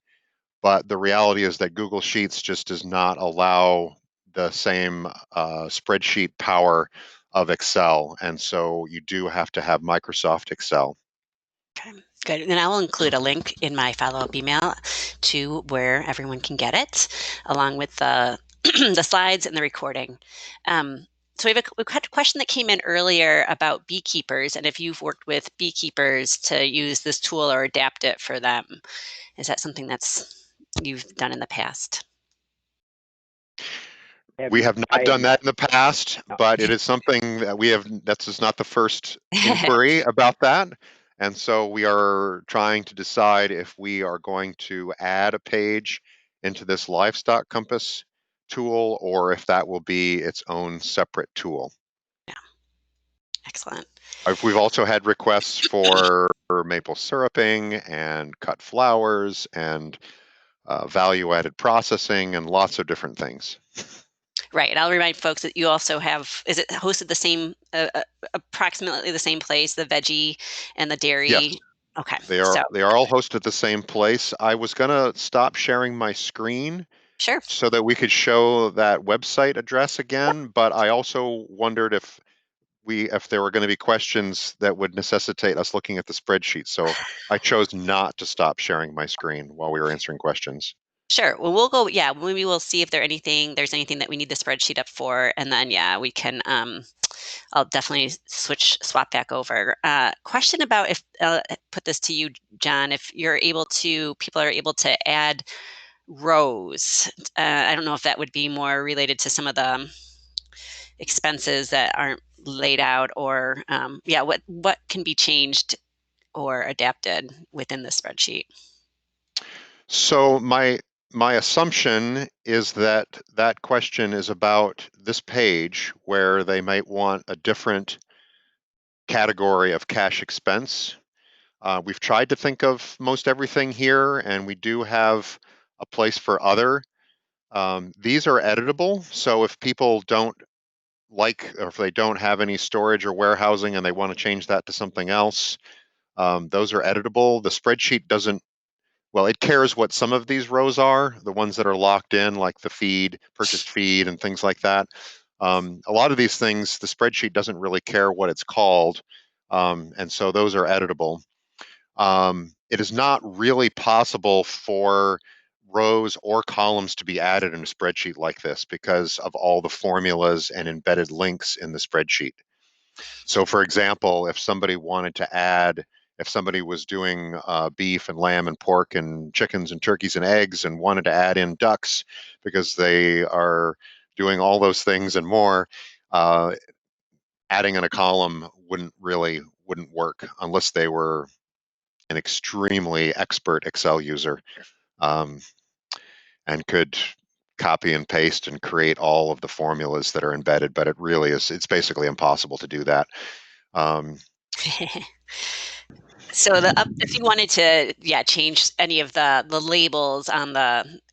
but the reality is that Google Sheets just does not allow the same spreadsheet power of Excel, and so you do have to have Microsoft Excel. Okay, good. And I will include a link in my follow-up email to where everyone can get it, along with the the slides and the recording. So we have a question that came in earlier about beekeepers, and if you've worked with beekeepers to use this tool or adapt it for them. Is that something you've done in the past? We have not done that in the past, but it is something that we have. That's just not the first inquiry about that. And so we are trying to decide if we are going to add a page into this Livestock Compass tool, or if that will be its own separate tool. Yeah, excellent. We've also had requests for maple syruping and cut flowers and value-added processing and lots of different things. Right. And I'll remind folks that you also have, is it hosted the same, approximately the same place, the veggie and the dairy? Yes. Okay. They are all hosted at the same place. I was going to stop sharing my screen. Sure. So that we could show that website address again, but I also wondered if there were going to be questions that would necessitate us looking at the spreadsheet. So I chose not to stop sharing my screen while we were answering questions. Sure. Well, we'll go. Yeah, maybe we'll see if there's anything that we need the spreadsheet up for, and then we can. I'll definitely swap back over. Question about if put this to you, John. If people are able to add rows. I don't know if that would be more related to some of the expenses that aren't laid out, or what can be changed or adapted within the spreadsheet. So my assumption is that that question is about this page where they might want a different category of cash expense. We've tried to think of most everything here, and we do have a place for other. These are editable, so if people don't like, or if they don't have any storage or warehousing and they want to change that to something else, those are editable. The spreadsheet doesn't, well, it cares what some of these rows are, the ones that are locked in, like the feed, purchased feed, and things like that. A lot of these things, the spreadsheet doesn't really care what it's called, and so those are editable. It is not really possible for rows or columns to be added in a spreadsheet like this because of all the formulas and embedded links in the spreadsheet. So for example, if somebody wanted to add, if somebody was doing beef and lamb and pork and chickens and turkeys and eggs and wanted to add in ducks because they are doing all those things and more, adding in a column wouldn't work unless they were an extremely expert Excel user and could copy and paste and create all of the formulas that are embedded, but it's basically impossible to do that. So if you wanted to, change any of the labels on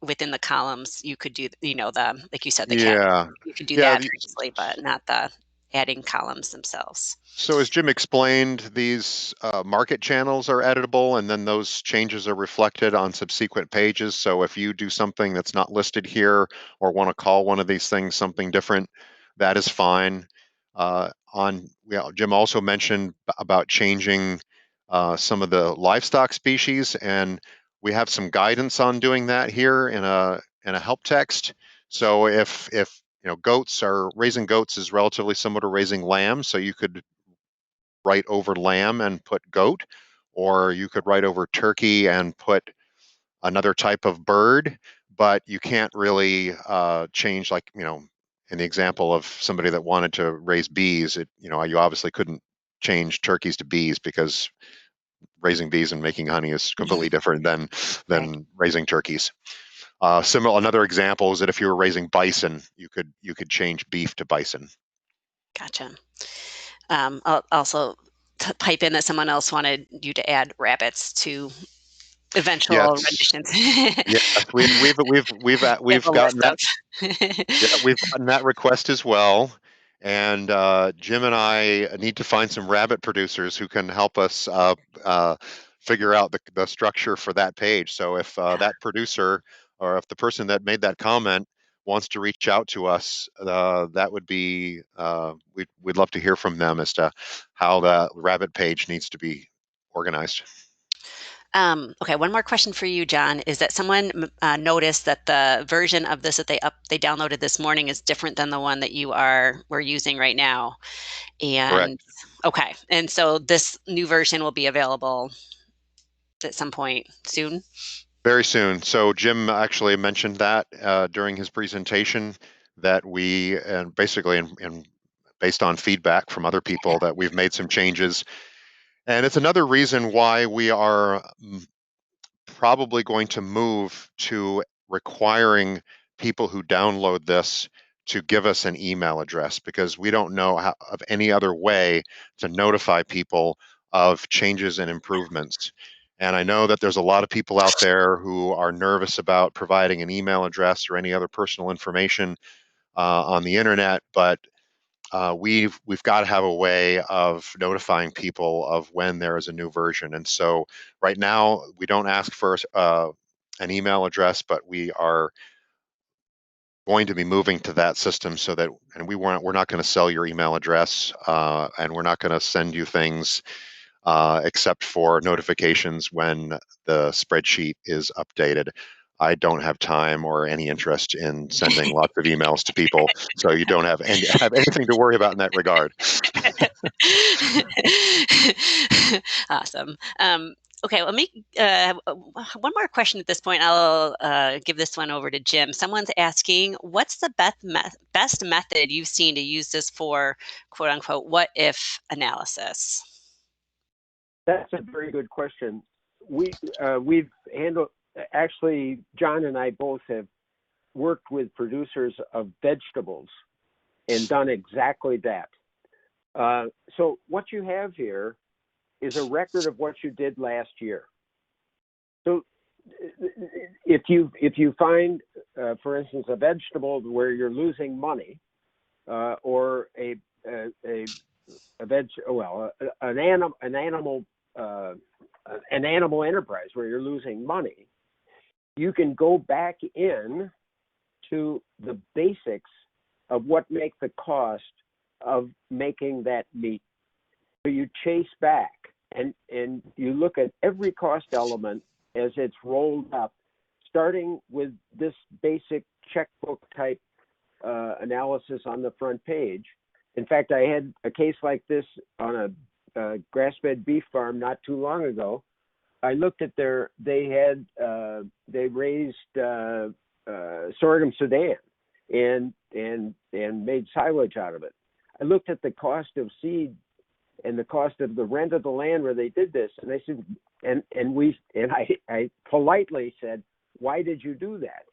within the columns, you could do, like you said, the category. You could do that easily, but not the adding columns themselves. So as Jim explained, these market channels are editable, and then those changes are reflected on subsequent pages. So if you do something that's not listed here or want to call one of these things something different, that is fine. Jim also mentioned about changing some of the livestock species, and we have some guidance on doing that here in a help text. So if raising goats is relatively similar to raising lamb, so you could write over lamb and put goat, or you could write over turkey and put another type of bird, but you can't really change, like, in the example of somebody that wanted to raise bees, you obviously couldn't change turkeys to bees because raising bees and making honey is completely different than Right. raising turkeys. Another example is that if you were raising bison, you could change beef to bison. Gotcha. I'll also pipe in that someone else wanted you to add rabbits to eventual Yes. renditions. Yes, we've We have a gotten list that. of. Yeah, we've gotten that request as well. And Jim and I need to find some rabbit producers who can help us figure out the structure for that page. So if that producer or if the person that made that comment wants to reach out to us, that would be, we'd love to hear from them as to how the rabbit page needs to be organized. Okay, one more question for you, John, is that someone noticed that the version of this that they downloaded this morning is different than the one that we're using right now. Correct. And okay, and so this new version will be available at some point soon. Very soon. So Jim actually mentioned that during his presentation, that we, and basically based on feedback from other people, that we've made some changes. And it's another reason why we are probably going to move to requiring people who download this to give us an email address, because we don't know of any other way to notify people of changes and improvements. And I know that there's a lot of people out there who are nervous about providing an email address or any other personal information on the internet, but we've got to have a way of notifying people of when there is a new version. And so right now we don't ask for an email address, but we are going to be moving to that system, so that, and we're not going to sell your email address, and we're not going to send you things except for notifications when the spreadsheet is updated. I don't have time or any interest in sending lots of emails to people, so you don't have anything to worry about in that regard. Awesome. Okay, let me one more question at this point. I'll give this one over to Jim. Someone's asking, what's the best method you've seen to use this for quote unquote what if analysis? That's a very good question. We've handled, actually, John and I both have worked with producers of vegetables and done exactly that. So what you have here is a record of what you did last year. So if you find, for instance, a vegetable where you're losing money, or an animal enterprise where you're losing money, you can go back in to the basics of what make the cost of making that meat. So you chase back and you look at every cost element as it's rolled up starting with this basic checkbook type analysis on the front page. In fact, I had a case like this on a grass-fed beef farm not too long ago. I looked at they raised sorghum Sudan and made silage out of it. I looked at the cost of seed and the cost of the rent of the land where they did this, and I said, I politely said, "Why did you do that?"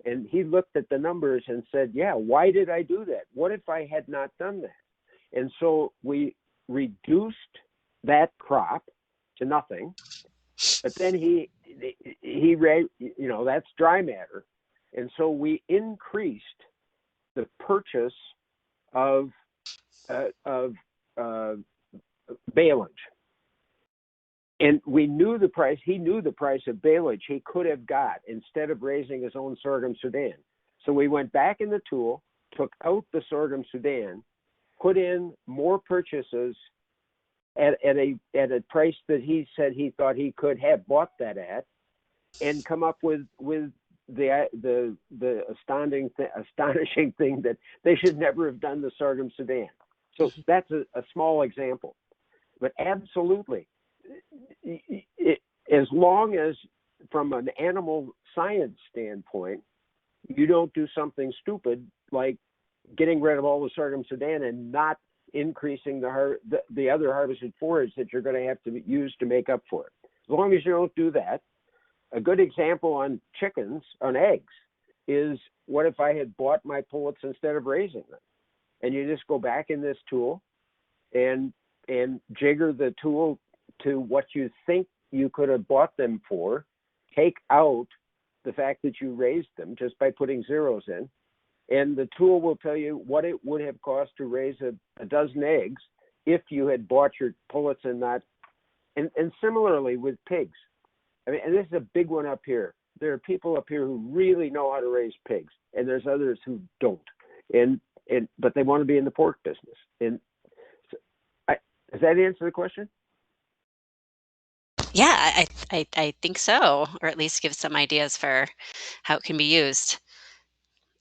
And he looked at the numbers and said, "Yeah, why did I do that? What if I had not done that?" And so we reduced that crop to nothing. But then he that's dry matter, and so we increased the purchase of baleage. And we knew the price. He knew the price of baleage he could have got instead of raising his own sorghum Sudan. So we went back in the tool, took out the sorghum Sudan, put in more purchases at a price that he said he thought he could have bought that at, and come up with the astonishing thing that they should never have done the sorghum Sudan. So that's a small example, but absolutely, as long as from an animal science standpoint, you don't do something stupid like getting rid of all the sorghum Sudan and not increasing the other harvested forage that you're going to have to use to make up for it. As long as you don't do that. A good example on eggs, is what if I had bought my pullets instead of raising them? And you just go back in this tool and jigger the tool to what you think you could have bought them for, take out the fact that you raised them just by putting zeros in, and the tool will tell you what it would have cost to raise a dozen eggs if you had bought your pullets and not. And similarly with pigs. I mean, and this is a big one up here. There are people up here who really know how to raise pigs, and there's others who don't. But they want to be in the pork business. And so, does that answer the question? Yeah, I think so, or at least give some ideas for how it can be used.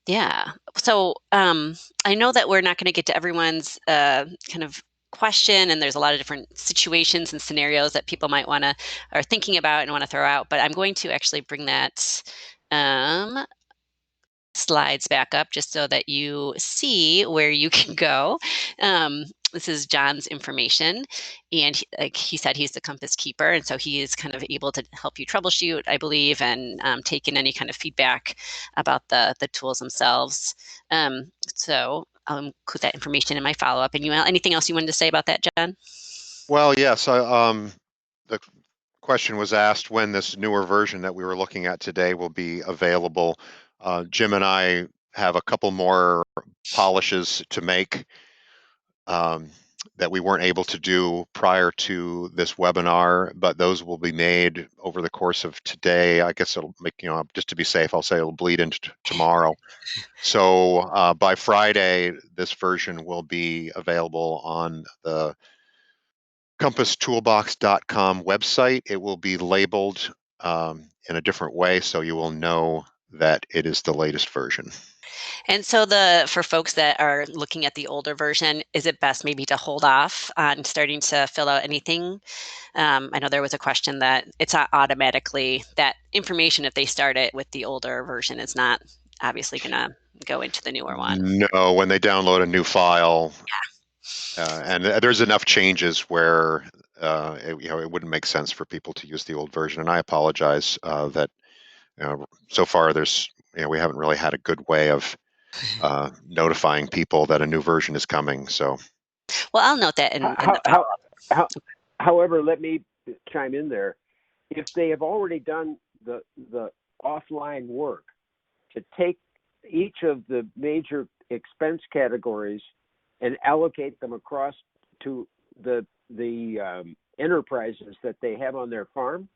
Yeah. So I know that we're not going to get to everyone's kind of question, and there's a lot of different situations and scenarios that people might are thinking about and want to throw out, but I'm going to actually bring that slides back up just so that you see where you can go. This is John's information, and like he said, he's the Compass keeper, and so he is kind of able to help you troubleshoot, I believe, and take in any kind of feedback about the tools themselves. So I'll include that information in my follow-up. And anything else you wanted to say about that, John? Well, yes. The question was asked when this newer version that we were looking at today will be available. Jim and I have a couple more polishes to make that we weren't able to do prior to this webinar, but those will be made over the course of today. I guess it'll make, just to be safe, I'll say it'll bleed into tomorrow. So by Friday, this version will be available on the CompassToolbox.com website. It will be labeled in a different way, so you will know that it is the latest version. And so for folks that are looking at the older version, is it best maybe to hold off on starting to fill out anything? I know there was a question that it's not automatically that information, if they start it with the older version, is not obviously going to go into the newer one. No, when they download a new file, Yeah. and there's enough changes where it wouldn't make sense for people to use the old version. And I apologize that so far we haven't really had a good way of notifying people that a new version is coming. So, well, I'll note that in the follow-up. However, let me chime in there. If they have already done the offline work to take each of the major expense categories and allocate them across to the enterprises that they have on their farm,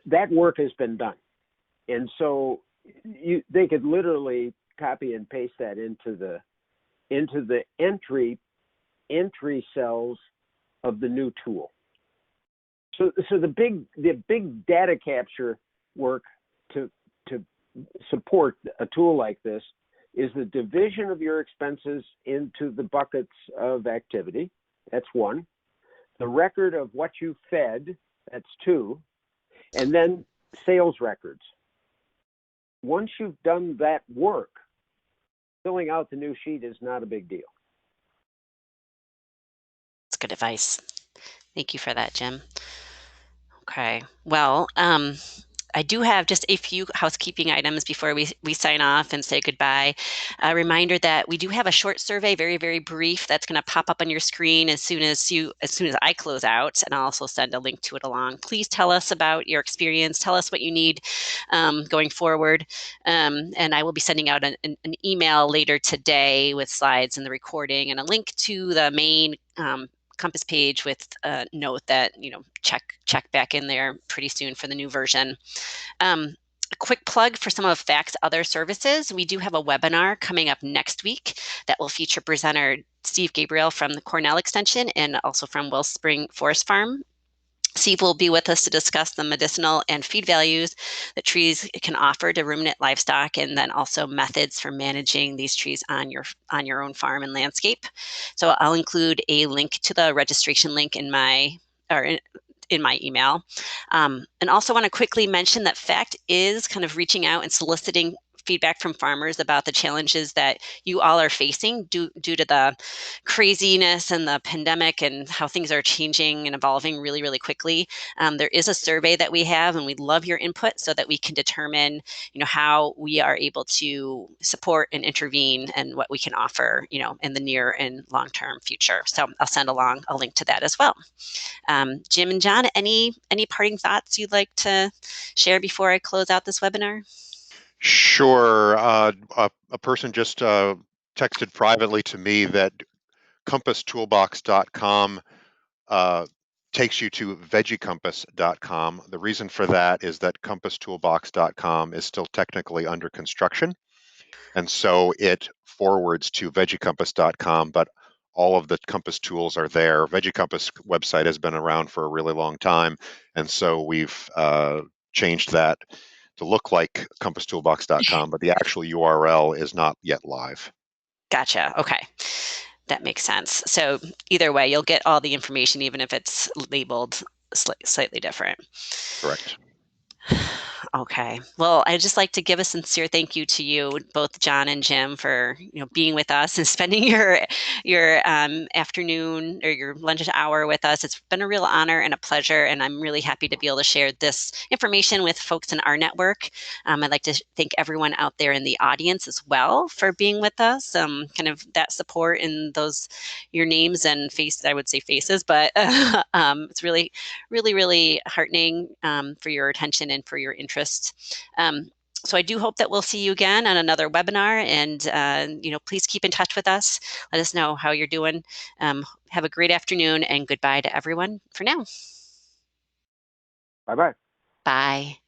that work has been done. And so they could literally copy and paste that into the entry cells of the new tool. So the big data capture work to support a tool like this is the division of your expenses into the buckets of activity. That's one. The record of what you fed, that's two. And then sales records. Once you've done that work, filling out the new sheet is not a big deal. That's good advice. Thank you for that, Jim. Okay, well, I do have just a few housekeeping items before we sign off and say goodbye. A reminder that we do have a short survey, very, very brief, that's going to pop up on your screen as soon as I close out, and I'll also send a link to it along. Please tell us about your experience. Tell us what you need going forward. And I will be sending out an email later today with slides and the recording and a link to the main Compass page with a note that, check back in there pretty soon for the new version. A quick plug for some of FACT's other services. We do have a webinar coming up next week that will feature presenter Steve Gabriel from the Cornell Extension and also from Wellspring Forest Farm. Steve will be with us to discuss the medicinal and feed values that trees can offer to ruminant livestock, and then also methods for managing these trees on your own farm and landscape. So I'll include a link to the registration link in my email. And also want to quickly mention that FACT is kind of reaching out and soliciting feedback from farmers about the challenges that you all are facing due to the craziness and the pandemic and how things are changing and evolving really, really quickly. There is a survey that we have, and we'd love your input so that we can determine, how we are able to support and intervene and what we can offer, in the near and long-term future. So I'll send along a link to that as well. Jim and John, any parting thoughts you'd like to share before I close out this webinar? Sure. A person just texted privately to me that compasstoolbox.com takes you to veggiecompass.com. The reason for that is that compasstoolbox.com is still technically under construction, and so it forwards to veggiecompass.com, but all of the Compass tools are there. VeggieCompass website has been around for a really long time, and so we've changed that to look like compasstoolbox.com, but the actual URL is not yet live. Gotcha. Okay. That makes sense. So either way, you'll get all the information, even if it's labeled slightly different. Correct. Okay. Well, I'd just like to give a sincere thank you to you, both John and Jim, for being with us and spending your afternoon or your lunch hour with us. It's been a real honor and a pleasure, and I'm really happy to be able to share this information with folks in our network. I'd like to thank everyone out there in the audience as well for being with us. Kind of that support in your names and I would say faces, but it's really, really, really heartening for your attention and for your interest. So I do hope that we'll see you again on another webinar, and please keep in touch with us. Let us know how you're doing. Have a great afternoon, and goodbye to everyone for now. Bye-bye. Bye.